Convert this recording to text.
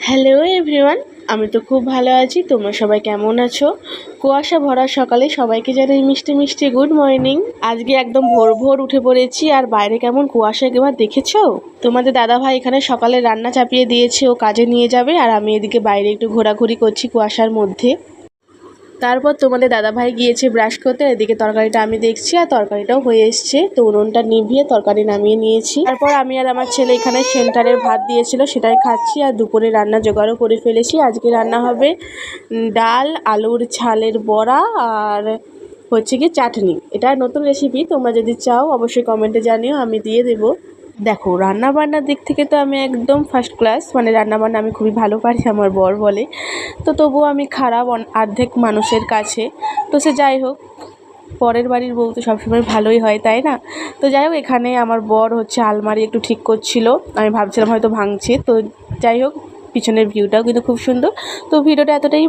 Hello everyone, আমি তো খুব ভালো আছি। তোমরা সবাই কেমন আছো? কুয়াশা ভরা সকালে সবাইকে জানাই মিষ্টি মিষ্টি গুড মর্নিং। আজকে একদম ভোর ভোর উঠে পড়েছি, আর বাইরে কেমন কুয়াশা একবার দেখেছো? তোমাদের দাদাভাই এখানে সকালে রান্না চাপিয়ে দিয়েছে, ও কাজে নিয়ে যাবে, আর আমি এদিকে বাইরে একটু ঘোরাঘুরি করছি কুয়াশার মধ্যে। তারপর তোমাদের দাদাভাই গিয়েছে ব্রাশ করতে, এদিকে তরকারিটা আমি দেখছি, আর তরকারিটাও হয়ে এসছে। তো উনুনটা নিভিয়ে তরকারি নামিয়ে নিয়েছি। তারপর আমি আর আমার ছেলে এখানে সেন্টারের ভাত দিয়েছিল, সেটাই খাচ্ছি, আর দুপুরে রান্না জোগাড়ও করে ফেলেছি। আজকে রান্না হবে ডাল, আলুর ঝালের বড়া, আর হচ্ছে কি চাটনি। এটা নতুন রেসিপি, তোমরা যদি চাও অবশ্যই কমেন্টে জানিও, আমি দিয়ে দেবো। দেখো, রান্নাবান্নার দিক থেকে তো আমি একদম ফার্স্ট ক্লাস, মানে রান্নাবান্না আমি খুবই ভালো পারি, আমার বর বলে। তো তবুও আমি খারাপ অর্ধেক মানুষের কাছে। তো সে যাই হোক, পরের বাড়ির বউ তো সবসময় ভালোই হয়, তাই না? তো যাই হোক, এখানে আমার বর হচ্ছে আলমারি একটু ঠিক করছিল, আমি ভাবছিলাম হয়তো ভাঙছে। তো যাই হোক, পিছনের ভিউটাও কিন্তু খুব সুন্দর। তো ভিডিওটা এতটাই